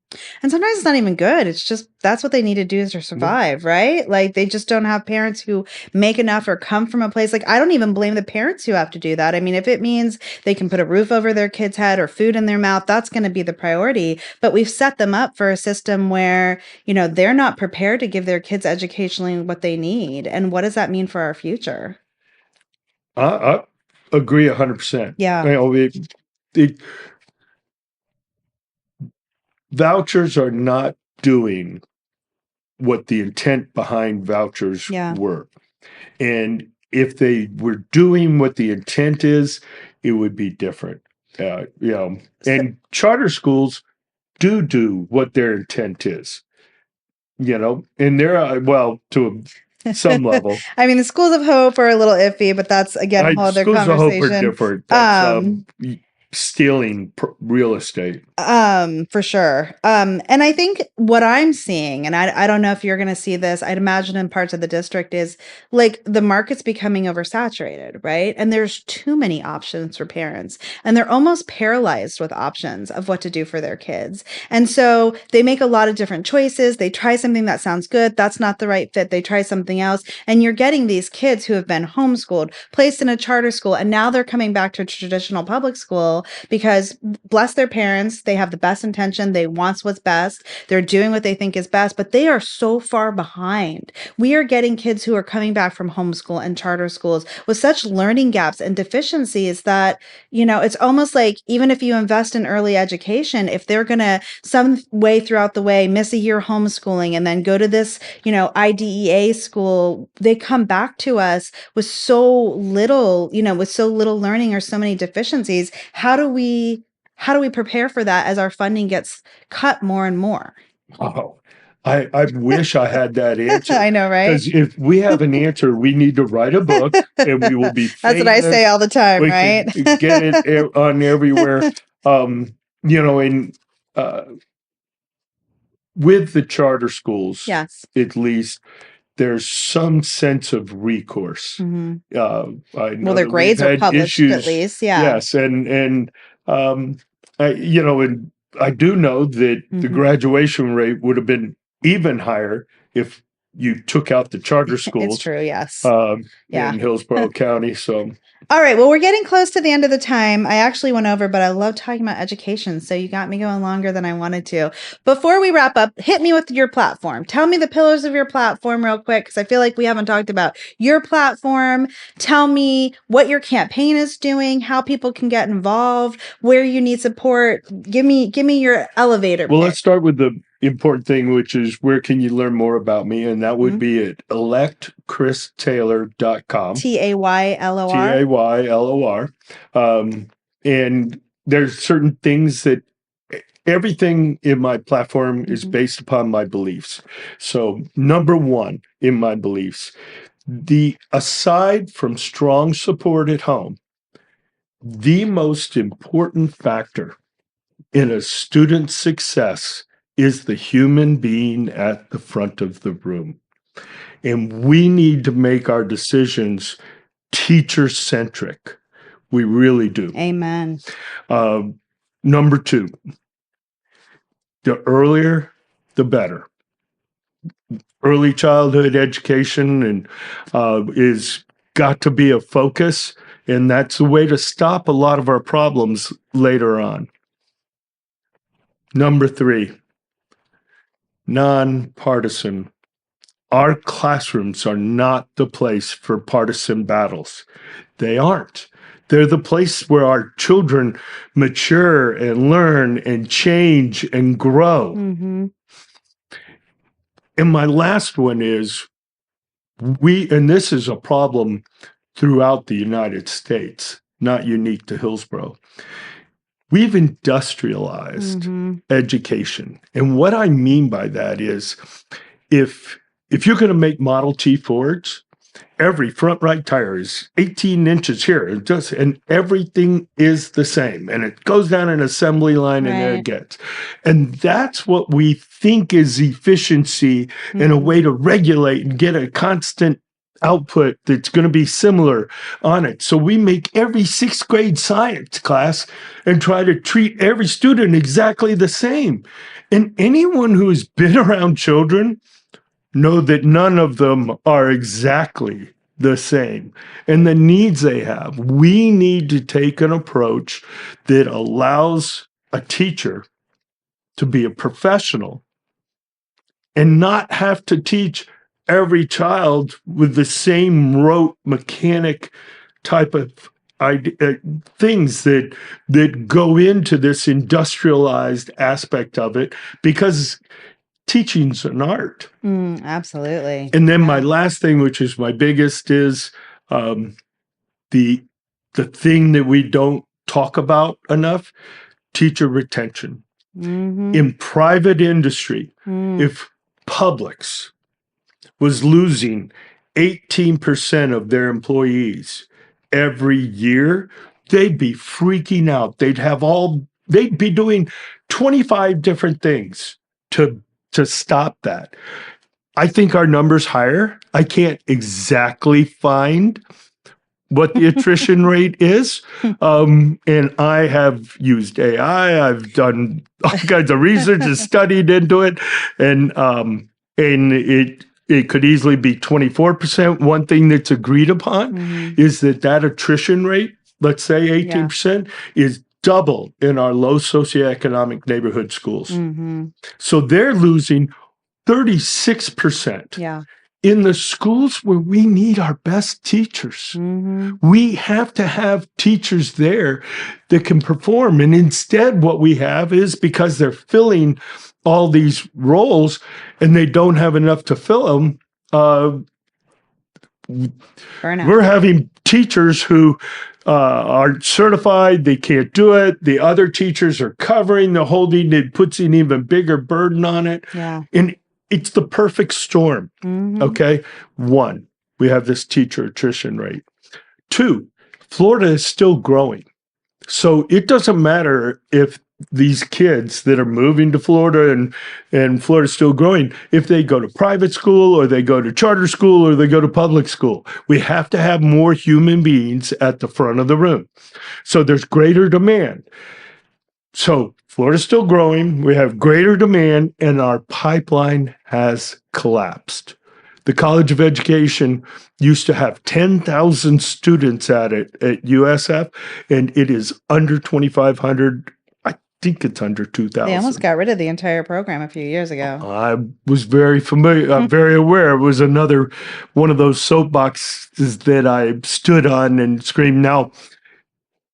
And sometimes it's not even good. It's just that's what they need to do to survive, right? Like they just don't have parents who make enough or come from a place. Like I don't even blame the parents who have to do that. I mean, if it means they can put a roof over their kid's head or food in their mouth, that's going to be the priority. But we've set them up for a system where, they're not prepared to give their kids educationally what they need. And what does that mean for our future? I agree 100%. Yeah. Vouchers are not doing what the intent behind vouchers were. And if they were doing what the intent is, it would be different. And charter schools do what their intent is, and they're, to some level. I mean, the schools of hope are a little iffy, but that's, again, a whole other conversation. Schools of hope are different. That's, stealing real estate. For sure. And I think what I'm seeing, and I don't know if you're going to see this, I'd imagine in parts of the district is like the market's becoming oversaturated, right? And there's too many options for parents and they're almost paralyzed with options of what to do for their kids. And so they make a lot of different choices. They try something that sounds good. That's not the right fit. They try something else. And you're getting these kids who have been homeschooled, placed in a charter school, and now they're coming back to a traditional public school because bless their parents, they have the best intention. They want what's best. They're doing what they think is best, but they are so far behind. We are getting kids who are coming back from homeschool and charter schools with such learning gaps and deficiencies that, it's almost like even if you invest in early education, if they're going to some way throughout the way miss a year homeschooling and then go to this, IDEA school, they come back to us with so little learning or so many deficiencies. How do we prepare for that as our funding gets cut more and more? I wish I had that answer. I know, right? Because if we have an answer, we need to write a book and we will be famous. That's what I say all the time, We right? can get it on everywhere. And with the charter schools, Yes. at least, there's some sense of recourse. Mhm. I know Well, their that grades we've are had published issues. at least. Yeah. Yes, and and I do know that the Mhm. graduation rate would have been even higher if you took out the charter It's schools true. Yes. Yeah. in Hillsborough County. So All right. Well, we're getting close to the end of the time. I actually went over, but I love talking about education. So you got me going longer than I wanted to. Before we wrap up, hit me with your platform. Tell me the pillars of your platform real quick, because I feel like we haven't talked about your platform. Tell me what your campaign is doing, how people can get involved, where you need support. Give me your elevator well, pitch. let's start with the important thing, which is where can you learn more about me? And that would be at electchristaylor.com. TAYLOR. And there's certain things that everything in my platform is based upon my beliefs. So number one in my beliefs, aside from strong support at home, the most important factor in a student's success is the human being at the front of the room. And we need to make our decisions teacher-centric. We really do. Amen. Number two, the earlier, the better. Early childhood education and is got to be a focus, and that's a way to stop a lot of our problems later on. Number three, nonpartisan. Our classrooms are not the place for partisan battles. They aren't. They're the place where our children mature and learn and change and grow. Mm-hmm. And my last one is and this is a problem throughout the United States, not unique to Hillsborough. We've industrialized education. And what I mean by that is if you're going to make Model T Fords, every front right tire is 18 inches here, and everything is the same. And it goes down an assembly line and there it gets. And that's what we think is efficiency and a way to regulate and get a constant output that's going to be similar on it. So we make every sixth grade science class and try to treat every student exactly the same. And anyone who has been around children know that none of them are exactly the same, and the needs they have. We need to take an approach that allows a teacher to be a professional and not have to teach every child with the same rote mechanic type of things that go into this industrialized aspect of it, because teaching's an art. Absolutely. And then my last thing, which is my biggest, is the thing that we don't talk about enough: teacher retention. In private industry, if Publix was losing 18% of their employees every year, they'd be freaking out. They'd be doing 25 different things to stop that. I think our number's higher. I can't exactly find what the attrition rate is. And I have used AI. I've done all kinds of research and studied into it. And it could easily be 24%. One thing that's agreed upon is that attrition rate, let's say 18%, is double in our low socioeconomic neighborhood schools. So they're losing 36%. In the schools where we need our best teachers. We have to have teachers there that can perform. And instead, what we have is, because they're filling all these roles and they don't have enough to fill them, we're having teachers who aren't certified, they can't do it. The other teachers are covering, the holding, it puts an even bigger burden on it. And it's the perfect storm. Mhm. Okay. One, we have this teacher attrition rate. Two, Florida is still growing. So it doesn't matter if these kids that are moving to Florida and Florida's still growing, if they go to private school or they go to charter school or they go to public school. We have to have more human beings at the front of the room. So there's greater demand. So Florida's still growing. We have greater demand, and our pipeline has collapsed. The College of Education used to have 10,000 students at it at USF, and it is under 2,500. I think it's under 2,000. They almost got rid of the entire program a few years ago. I was very familiar, very aware. It was another one of those soapboxes that I stood on and screamed. Now,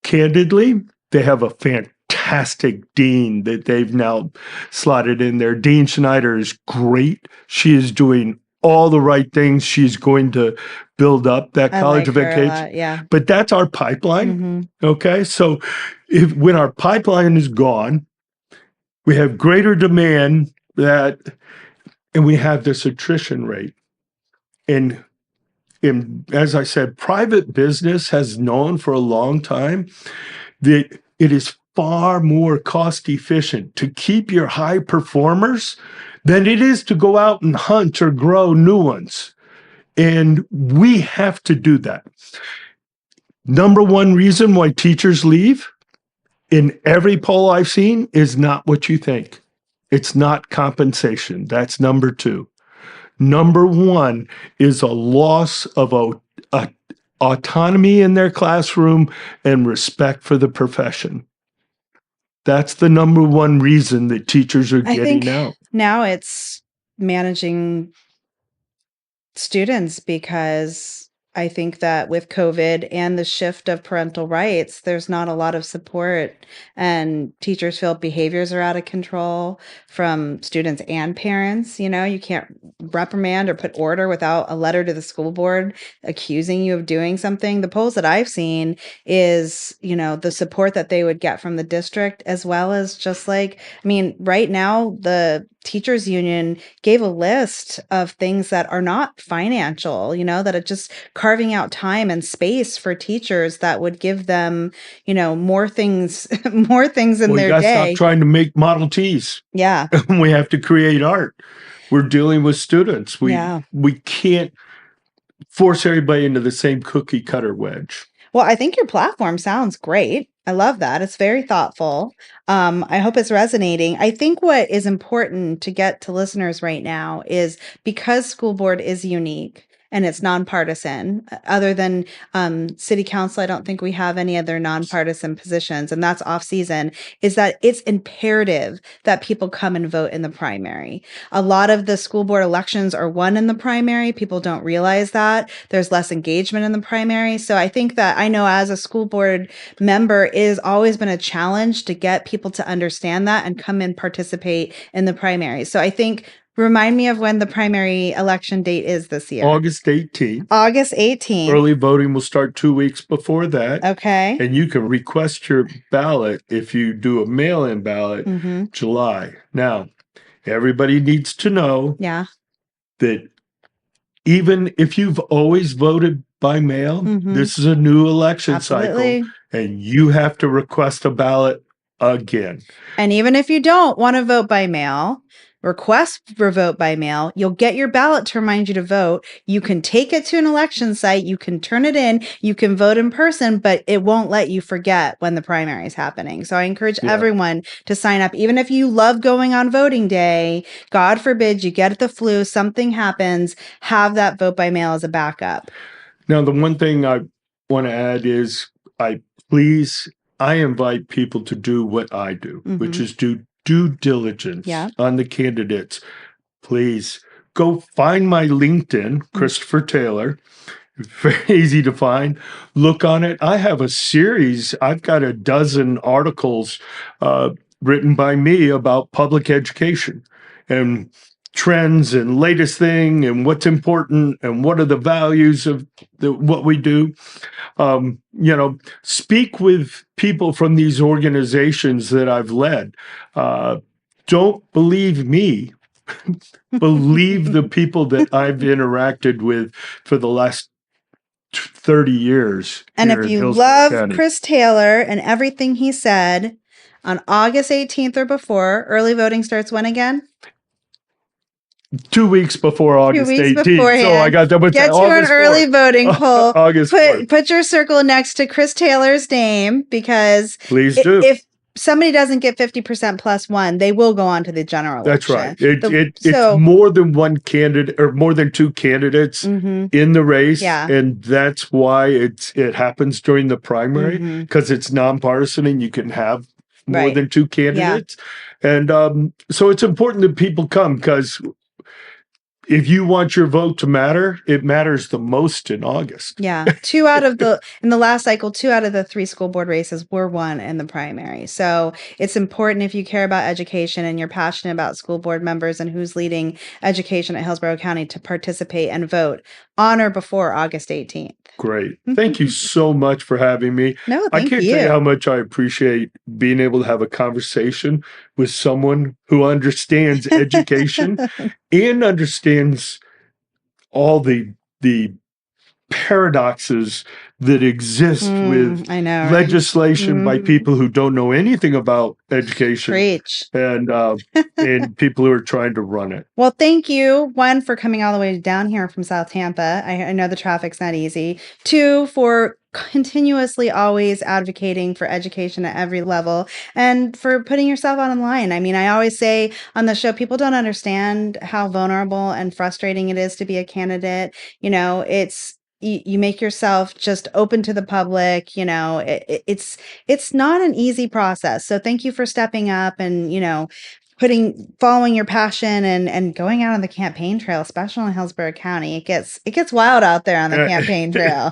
candidly, they have a fantastic dean that they've now slotted in there. Dean Schneider is great. She is doing all the right things. She's going to build up that College of Education. Yeah. But that's our pipeline. Okay. So when our pipeline is gone, we have greater demand and we have this attrition rate. And as I said, private business has known for a long time that it is far more cost efficient to keep your high performers than it is to go out and hunt or grow new ones. And we have to do that. Number one reason why teachers leave in every poll I've seen is not what you think. It's not compensation. That's number two. Number one is a loss of autonomy in their classroom and respect for the profession. That's the number one reason that teachers are getting out. Now it's managing students, because I think that with COVID and the shift of parental rights, there's not a lot of support, and teachers feel behaviors are out of control from students and parents. You know, you can't reprimand or put order without a letter to the school board accusing you of doing something. The polls that I've seen is, you know, the support that they would get from the district, as well as just like, I mean, right now, the teachers union gave a list of things that are not financial, you know, that are just carving out time and space for teachers that would give them, you know, more things in their day. Stop trying to make Model Ts. Yeah. We have to create art. We're dealing with students. We can't force everybody into the same cookie cutter wedge. Well, I think your platform sounds great. I love that. It's very thoughtful. I hope it's resonating. I think what is important to get to listeners right now is, because school board is unique and it's nonpartisan, other than city council, I don't think we have any other nonpartisan positions, and that's off season, is that it's imperative that people come and vote in the primary. A lot of the school board elections are won in the primary. People don't realize that. There's less engagement in the primary. So I think that, I know as a school board member, it has always been a challenge to get people to understand that and come and participate in the primary. So I think, remind me of when the primary election date is this year. August 18th. August 18th. Early voting will start 2 weeks before that. Okay. And you can request your ballot if you do a mail-in ballot July. Now, everybody needs to know that even if you've always voted by mail, this is a new election cycle, and you have to request a ballot again. And even if you don't want to vote by mail, request for vote by mail, you'll get your ballot to remind you to vote. You can take it to an election site, you can turn it in, you can vote in person, but it won't let you forget when the primary is happening. So I encourage everyone to sign up. Even if you love going on voting day, God forbid you get the flu, something happens, have that vote by mail as a backup. Now, the one thing I want to add is I invite people to do what I do, which is do due diligence on the candidates. Please go find my LinkedIn, Christopher Taylor. Very easy to find. Look on it. I have a series. I've got a dozen articles written by me about public education and trends and latest thing and what's important and what are the values of what we do. Speak with people from these organizations that I've led. Don't believe me. believe the people that I've interacted with for the last 30 years. And here if in you Hillsborough love County. Chris Taylor and everything he said, on August 18th or before, early voting starts when again? 2 weeks before 2 August weeks 18th. beforehand. So I got that. What's Get that? you an August early 4th. voting poll. August 4th. Put your circle next to Chris Taylor's name, because Please do. if somebody doesn't get 50% plus one, they will go on to the general That's election. right. It's more than one candidate, or more than two candidates in the race. Yeah. And that's why it happens during the primary, because it's nonpartisan and you can have more than two candidates. And so it's important that people come, because if you want your vote to matter, it matters the most in August. Yeah. In the last cycle, 2 out of the 3 school board races were won in the primary. So it's important, if you care about education and you're passionate about school board members and who's leading education at Hillsborough County, to participate and vote on or before August 18th. Great. Thank you so much for having me. No, I thank can't you. tell you how much I appreciate being able to have a conversation with someone who understands education and understands all the paradoxes that exist with I know, right? legislation by people who don't know anything about education. Preach. And people who are trying to run it. Well, thank you, 1, for coming all the way down here from South Tampa. I know the traffic's not easy. 2, for continuously always advocating for education at every level, and for putting yourself out online. I mean, I always say on the show, people don't understand how vulnerable and frustrating it is to be a candidate. You know, it's you make yourself just open to the public. You know, it's not an easy process. So thank you for stepping up and, you know, following your passion and going out on the campaign trail, especially in Hillsborough County. It gets wild out there on the campaign trail.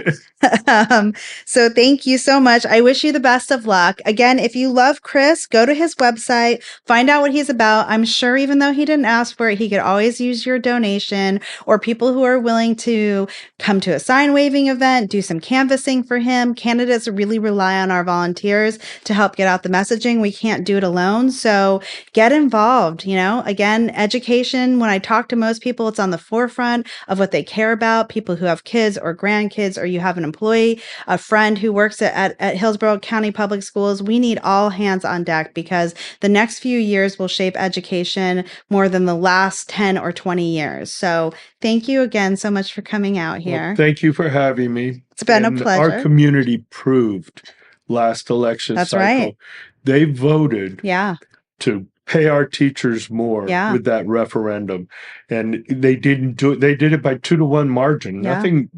So thank you so much. I wish you the best of luck. Again, if you love Chris, go to his website, find out what he's about. I'm sure even though he didn't ask for it, he could always use your donation, or people who are willing to come to a sign waving event, do some canvassing for him. Candidates really rely on our volunteers to help get out the messaging. We can't do it alone. So get involved. You know, again, education, when I talk to most people, it's on the forefront of what they care about. People who have kids or grandkids, or you have an employee, a friend who works at Hillsborough County Public Schools. We need all hands on deck, because the next few years will shape education more than the last 10 or 20 years. So thank you again so much for coming out here. Well, thank you for having me. It's been a pleasure. Our community proved last election cycle. Right. They voted to pay our teachers more with that referendum. And they didn't do it. They did it by 2-to-1 margin.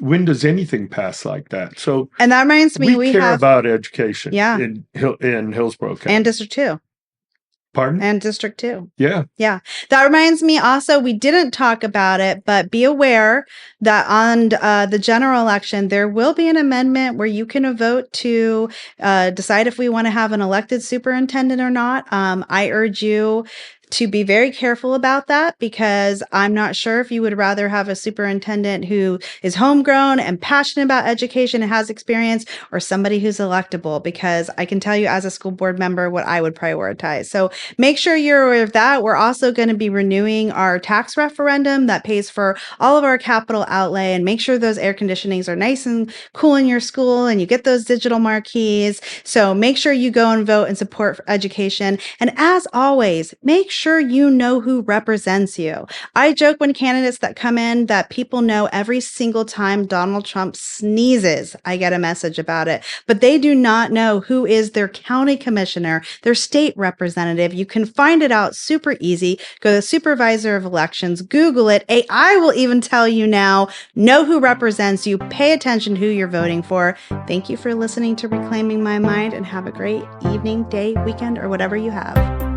When does anything pass like that? So, and that reminds me, we care about education in Hillsborough County. And District 2. Pardon? And District 2. Yeah. Yeah. That reminds me also, we didn't talk about it, but be aware that on the general election, there will be an amendment where you can vote to decide if we want to have an elected superintendent or not. I urge you to be very careful about that, because I'm not sure if you would rather have a superintendent who is homegrown and passionate about education and has experience, or somebody who's electable, because I can tell you as a school board member what I would prioritize. So make sure you're aware of that. We're also going to be renewing our tax referendum that pays for all of our capital outlay, and make sure those air conditionings are nice and cool in your school and you get those digital marquees. So make sure you go and vote and support for education. And as always, make sure you know who represents you. I joke when candidates that come in that people know every single time Donald Trump sneezes, I get a message about it, but they do not know who is their county commissioner, their state representative. You can find it out super easy. Go to supervisor of elections, Google it. AI will even tell you now, know who represents you, pay attention to who you're voting for. Thank you for listening to Reclaiming My Mind, and have a great evening, day, weekend, or whatever you have.